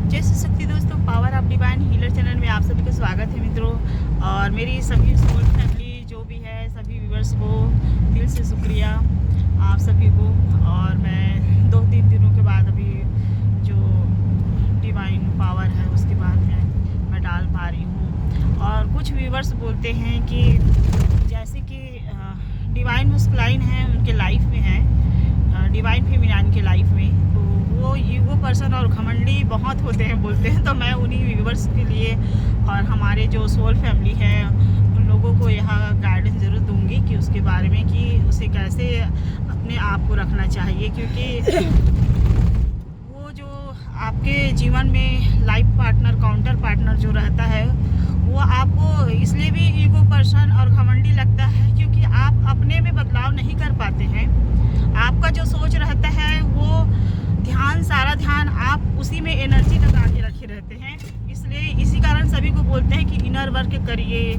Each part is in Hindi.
जय श्री शक्ति दोस्तों, power of divine healer channel में आप सभी का स्वागत है मित्रों। और मेरी सभी सोल फैमिली जो भी है, सभी व्यूवर्स को दिल से शुक्रिया आप सभी को। और मैं 2-3 दिनों के बाद अभी जो डिवाइन पावर है उसके बाद मैं डाल पा रही हूँ। और कुछ व्यूवर्स बोलते हैं कि जैसे कि डिवाइन मस्कुलाइन है उनके लाइफ में है, डिवाइन फेमिनाइन के लाइफ में, तो वो ईगो पर्सन और घमंडी बहुत होते हैं बोलते हैं। तो मैं उन्हीं व्यूवर्स के लिए और हमारे जो सोल फैमिली है उन लोगों को यहाँ गाइडेंस ज़रूर दूंगी कि उसके बारे में कि उसे कैसे अपने आप को रखना चाहिए। क्योंकि वो जो आपके जीवन में लाइफ पार्टनर, काउंटर पार्टनर जो रहता है वो आपको इसलिए भी ईगो पर्सन और घमंडी लगता है क्योंकि आप अपने में बदलाव नहीं कर पाते हैं। आपका जो सोच रहता है वो सारा ध्यान आप उसी में एनर्जी लगा के रखे रहते हैं। इसलिए इसी कारण सभी को बोलते हैं कि इनर वर्क करिए,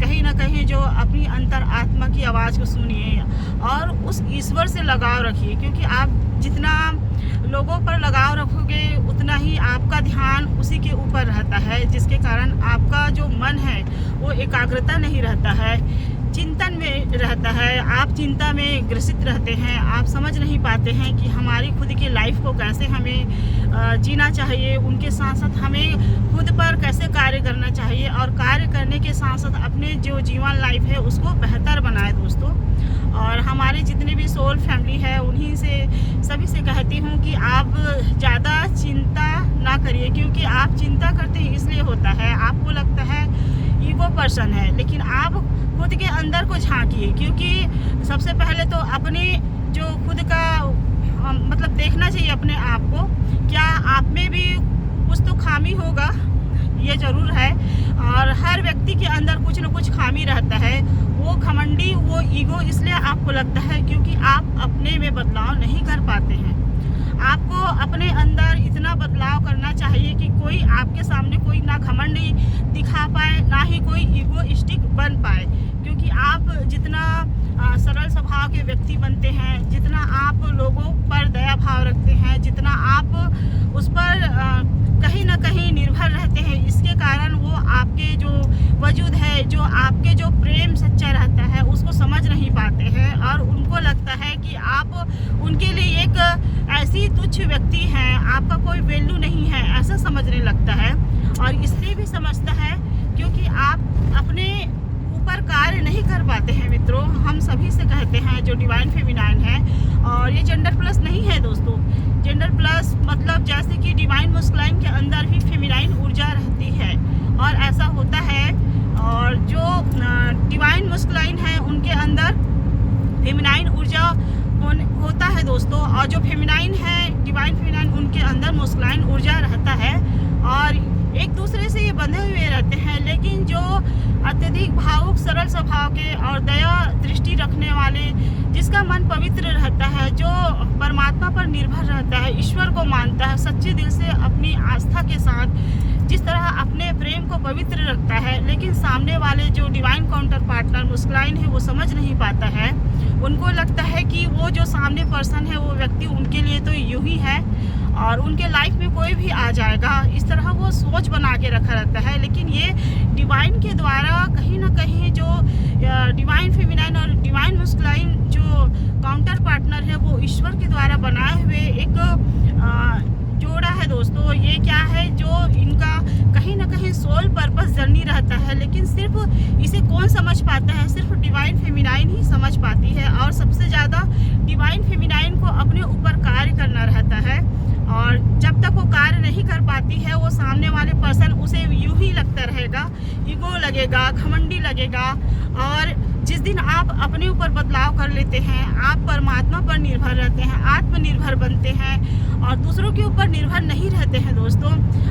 कहीं ना कहीं जो अपनी अंतर आत्मा की आवाज़ को सुनिए और उस ईश्वर से लगाव रखिए। क्योंकि आप जितना लोगों पर लगाव रखोगे उतना ही आपका ध्यान उसी के ऊपर रहता है, जिसके कारण आपका जो मन है वो एकाग्रता नहीं रहता है, चिंतन में रहता है। आप चिंता में ग्रसित रहते हैं, आप समझ नहीं पाते हैं कि हमारी खुद की लाइफ को कैसे हमें जीना चाहिए, उनके साथ साथ हमें खुद पर कैसे कार्य करना चाहिए और कार्य करने के साथ साथ अपने जो जीवन लाइफ है उसको बेहतर बनाए दोस्तों। और हमारे जितने भी सोल फैमिली है उन्हीं से सभी से कहती हूँ कि आप ज़्यादा चिंता ना करिए। क्योंकि आप चिंता करते हैं इसलिए होता है, आपको लगता है ईगो पर्सन है, लेकिन आप खुद के अंदर को झांकिए। क्योंकि सबसे पहले तो अपने जो खुद का मतलब देखना चाहिए अपने आप को, क्या आप में भी कुछ तो खामी होगा, ये ज़रूर है। और हर व्यक्ति के अंदर कुछ न कुछ खामी रहता है। वो घमंडी, वो ईगो इसलिए आपको लगता है क्योंकि आप अपने में बदलाव नहीं कर पाते हैं। आपको अपने अंदर इतना बदलाव करना चाहिए कि कोई आपके सामने कोई ना घमंडी दिखा पाए, ना ही कोई ईगोइस्टिक बन पाए। क्योंकि आप जितना सरल स्वभाव के व्यक्ति बनते हैं, जितना आप लोगों पर दया भाव रखते हैं, जितना आप उस पर कहीं ना कहीं निर्भर रहते हैं, इसके कारण वो आपके जो वजूद है, जो आपके जो प्रेम सच्चा रहता है उसको समझ नहीं पाते हैं। और उनको लगता है कि आप उनके लिए एक ऐसी तुच्छ व्यक्ति हैं, आपका कोई वैल्यू नहीं है, ऐसा समझने लगता है। और इसलिए भी समझता है क्योंकि आप अपने ऊपर कार्य नहीं कर पाते हैं मित्रों। हम सभी से कहते हैं जो डिवाइन फेमिनाइन है, और ये जेंडर प्लस नहीं है दोस्तों। जेंडर प्लस मतलब जैसे कि डिवाइन मस्कुलाइन के अंदर भी फेमिनाइन ऊर्जा रहती है और ऐसा होता है। और जो डिवाइन मस्कुलाइन है उनके अंदर फेमिनाइन ऊर्जा होता है दोस्तों। और जो फेमिनाइन है, डिवाइन फेमिनाइन, उनके अंदर मस्कुलाइन ऊर्जा रहता है और एक दूसरे से ये बंधे हुए रहते हैं। लेकिन जो अत्यधिक भावुक, सरल स्वभाव के और दया दृष्टि रखने वाले, जिसका मन पवित्र रहता है, जो परमात्मा पर निर्भर रहता है, ईश्वर को मानता है, सच्चे दिल से अपनी आस्था के साथ जिस तरह अपने प्रेम को पवित्र रखता है, लेकिन सामने वाले जो डिवाइन काउंटर पार्टनर मस्कुलाइन है वो समझ नहीं पाता है। उनको लगता है कि वो जो सामने पर्सन है वो व्यक्ति उनके लिए तो यूं ही है और उनके लाइफ में कोई भी आ जाएगा, इस तरह वो सोच बना के रखा रहता है। लेकिन ये डिवाइन के द्वारा कहीं ना कहीं जो डिवाइन फेमिनाइन और डिवाइन मस्कुलाइन जो काउंटर पार्टनर है वो ईश्वर के द्वारा बनाए हुए एक जोड़ा है दोस्तों। ये क्या है, जो इनका कहीं ना कहीं सोल पर्पस जर्नी रहता है, लेकिन सिर्फ इसे कौन समझ पाता है, सिर्फ डिवाइन फेमिनाइन ही समझ पाती है। और सबसे ज़्यादा डिवाइन फेमिनाइन को अपने ऊपर कार्य करना रहता है। और जब तक वो कार्य नहीं कर पाती है, वो सामने वाले पर्सन उसे यूं ही लगता रहेगा, ईगो लगेगा, घमंडी लगेगा। और जिस दिन आप अपने ऊपर बदलाव कर लेते हैं, आप परमात्मा पर निर्भर रहते हैं, आत्मनिर्भर बनते हैं और दूसरों के ऊपर निर्भर नहीं रहते हैं दोस्तों,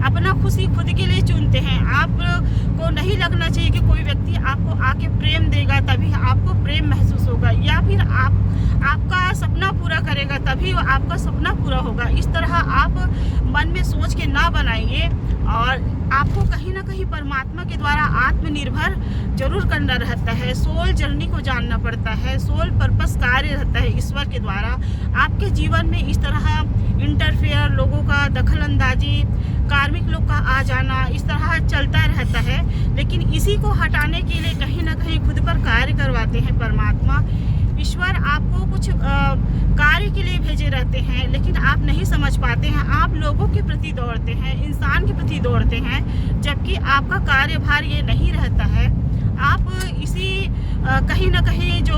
अपना खुशी खुद के लिए चुनते हैं। आपको नहीं लगना चाहिए कि कोई व्यक्ति आपको आके प्रेम देगा तभी आपको प्रेम महसूस होगा, या फिर आपका सपना पूरा करेगा तभी आपका सपना पूरा होगा। इस तरह आप मन में सोच के ना बनाइए। और आपको कहीं ना कहीं परमात्मा के द्वारा आत्मनिर्भर जरूर करना रहता है। सोल जर्नी को जानना पड़ता है, सोल पर्पस कार्य रहता है ईश्वर के द्वारा। आपके जीवन में इस तरह इंटरफेयर, लोगों का दखल अंदाजी, कार्मिक लोग का आ जाना इस तरह चलता रहता है। लेकिन इसी को हटाने के लिए कहीं ना कहीं खुद पर कार्य करवाते हैं परमात्मा। ईश्वर आपको कुछ कार्य के लिए भेजे रहते हैं, लेकिन आप नहीं समझ पाते हैं। आप लोगों के प्रति दौड़ते हैं, इंसान के प्रति दौड़ते हैं, जबकि आपका कार्यभार ये नहीं रहता है। आप इसी कहीं ना कहीं जो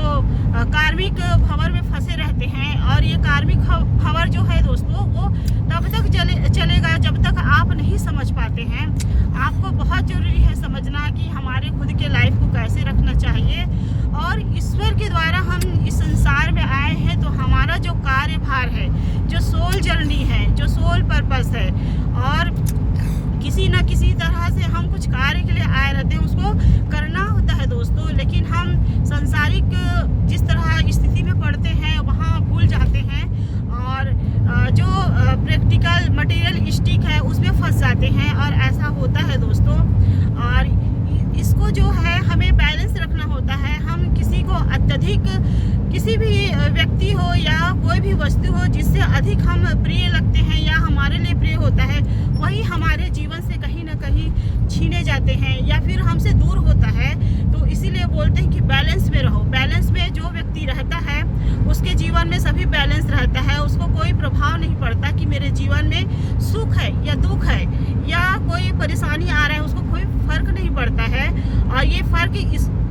कार्मिक भंवर में फंसे रहते हैं। और ये कार्मिक भंवर जो है दोस्तों, वो तब तक चलेगा जब तक आप नहीं समझ पाते हैं। आपको बहुत ज़रूरी है समझना कि हमारे खुद के लाइफ को कैसे रखना चाहिए। और ईश्वर के द्वारा हम इस संसार में आए हैं, तो हमारा जो कार्यभार है, जो सोल जर्नी है, जो सोल पर्पस है, और किसी न किसी तरह से हम कुछ कार्य के लिए आए रहते हैं, उसको करना होता है दोस्तों। लेकिन हम संसारिक जिस तरह स्थिति में पड़ते हैं वहाँ भूल जाते हैं, और जो प्रैक्टिकल मटेरियलिस्टिक है उसमें फंस जाते हैं। और ऐसा होता है दोस्तों। और इसको जो है हमें बैलेंस रखना होता है। हम किसी को अत्यधिक, किसी भी व्यक्ति हो या कोई भी वस्तु हो जिससे अधिक हम प्रिय लगते हैं या हमारे लिए प्रिय होता है, वही हमारे जीवन से कहीं ना कहीं छीने जाते हैं या फिर हमसे दूर होता है। तो इसीलिए बोलते हैं कि बैलेंस में रहो। बैलेंस में जो व्यक्ति रहता है उसके जीवन में सभी बैलेंस रहता है। उसको कोई प्रभाव नहीं पड़ता कि मेरे जीवन में सुख है या दुख है या कोई परेशानी आ रहा है, उसको कोई फर्क नहीं पड़ता है। और ये फर्क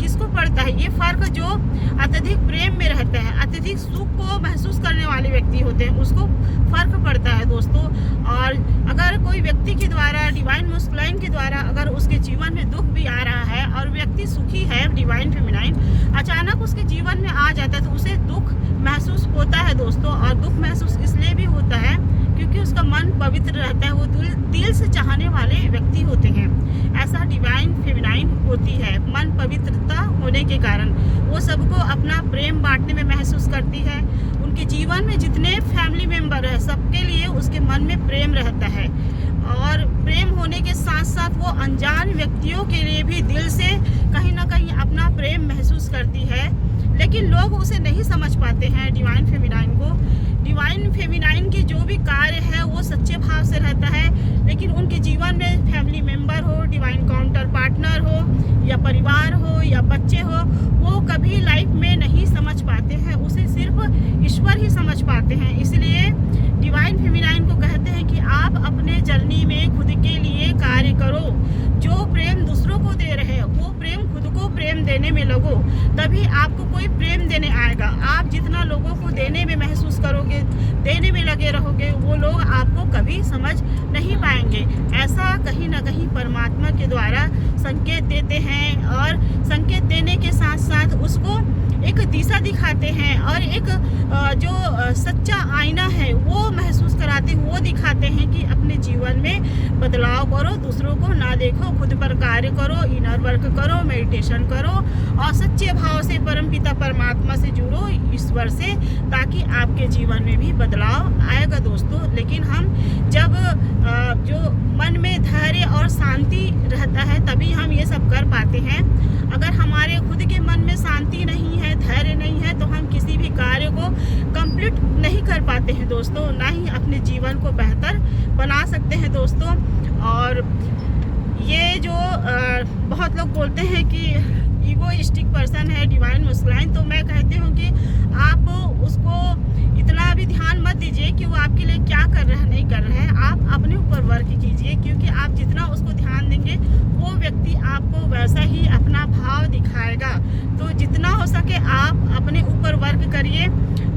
किसको पड़ता है? ये फर्क जो अत्यधिक प्रेम में रहता है, अत्यधिक सुख को महसूस करने वाले व्यक्ति होते हैं, उसको फर्क पड़ता है दोस्तों। और अगर कोई व्यक्ति के द्वारा, डिवाइन मस्कुलाइन के द्वारा, अगर उसके जीवन में दुख भी आ रहा है और व्यक्ति सुखी है, डिवाइन फेमिनाइन, अचानक उसके जीवन में आ जाता है, तो उसे दुख महसूस होता है दोस्तों। और दुख महसूस इसलिए भी होता है क्योंकि उसका मन पवित्र रहता है, वो दिल से चाहने वाले व्यक्ति होते हैं। ऐसा डिवाइन फेमिनाइन होती है। मन पवित्रता होने के कारण वो सबको अपना प्रेम बांटने में महसूस करती है। उनके जीवन में जितने फैमिली मेंबर है, सबके लिए उसके मन में प्रेम रहता है। और प्रेम होने के साथ साथ वो अनजान व्यक्तियों के लिए भी दिल से कहीं ना कहीं अपना प्रेम महसूस करती है। लेकिन लोग उसे नहीं समझ पाते हैं, डिवाइन फेमिनाइन को। डिवाइन फेमिनाइन की जो भी कार्य है वो सच्चे भाव से रहता है। लेकिन उनके जीवन में फैमिली मेंबर हो, डिवाइन काउंटर पार्टनर हो, या परिवार हो, या बच्चे हो, वो कभी लाइफ में नहीं समझ पाते हैं। उसे सिर्फ ईश्वर ही समझ पाते हैं। इसलिए डिवाइन फेमिनाइन को कहते हैं कि आप अपने जर्नी में खुद के लिए कार्य करो। जो प्रेम दूसरों को दे रहे हैं, वो प्रेम खुद को प्रेम देने में लगो, तभी आपको कोई प्रेम देने आएगा। आप जितना लोगों को देने में महसूस करोगे, देने में लगे रहोगे, वो लोग आपको कभी समझ नहीं पाएंगे। ऐसा कहीं ना कहीं परमात्मा के द्वारा संकेत देते हैं, और संकेत देने के साथ साथ उसको एक दिशा दिखाते हैं, और एक जो सच्चा आईना है वो महसूस कराते हैं, वो दिखाते हैं कि अपने जीवन में बदलाव करो, दूसरों को ना देखो, खुद पर कार्य करो, इनर वर्क करो, मेडिटेशन करो, और सच्चे भाव से परमपिता परमात्मा से जुड़ो, ईश्वर से, ताकि आपके जीवन में भी बदलाव आएगा दोस्तों। लेकिन हम जब जो मन में धैर्य और शांति रहता है, तभी हम ये सब कर पाते हैं। अगर हमारे खुद के मन में शांति नहीं है, धैर्य नहीं है, तो हम किसी भी कार्य को कंप्लीट नहीं कर पाते हैं दोस्तों, ना ही अपने जीवन को बेहतर बना सकते हैं दोस्तों। और ये जो बहुत लोग बोलते हैं कि ईगोइस्टिक पर्सन है डिवाइन मस्कुलाइन, तो मैं कहती हूँ कि आप उसको इतना भी ध्यान मत दीजिए कि वो आपके लिए क्या कर रहा है, नहीं कर रहा है। आप अपने ऊपर वर्क कीजिए, क्योंकि आप जितना उसको ध्यान देंगे, वो व्यक्ति आपको वैसा ही अपना भाव दिखाएगा। तो जितना हो सके आप अपने ऊपर वर्क करिए।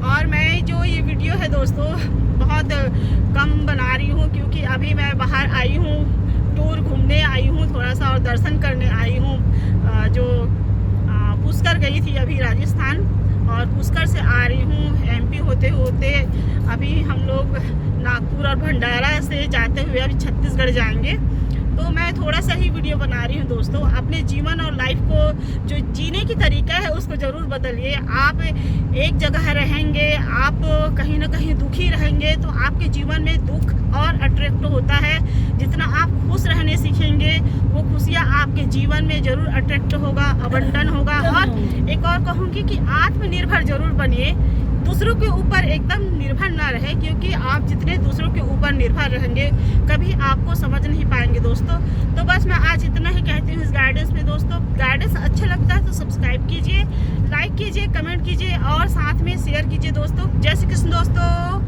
और मैं जो ये वीडियो है दोस्तों बहुत कम बना रही हूँ, क्योंकि अभी मैं बाहर आई हूँ, टूर घूमने आई हूँ थोड़ा सा, और दर्शन करने आई हूँ। जो पुष्कर गई थी अभी राजस्थान, और पुष्कर से आ रही हूँ एमपी होते होते अभी हम लोग नागपुर और भंडारा से जाते हुए अभी छत्तीसगढ़ जाएंगे। तो मैं थोड़ा सा ही वीडियो बना रही हूँ दोस्तों। अपने जीवन और लाइफ को जो जीने की तरीका है उसको ज़रूर बदलिए। आप एक जगह रहेंगे, आप कहीं ना कहीं दुखी रहेंगे, तो आपके जीवन में दुख और अट्रैक्ट होता है। जितना आप खुश रहने सीखेंगे वो खुशियाँ आपके जीवन में जरूर अट्रैक्ट होगा, अबंडन होगा। और एक और कहूँगी कि आत्मनिर्भर जरूर बनिए, दूसरों के ऊपर एकदम निर्भर ना रहे, क्योंकि आप जितने दूसरों के ऊपर निर्भर रहेंगे कभी आपको समझ नहीं पाएंगे दोस्तों। तो बस मैं आज इतना ही कहती हूँ इस गाइडेंस में दोस्तों। गाइडेंस अच्छा लगता है तो सब्सक्राइब कीजिए, लाइक कीजिए, कमेंट कीजिए और साथ में शेयर कीजिए दोस्तों। जय श्री कृष्ण दोस्तों।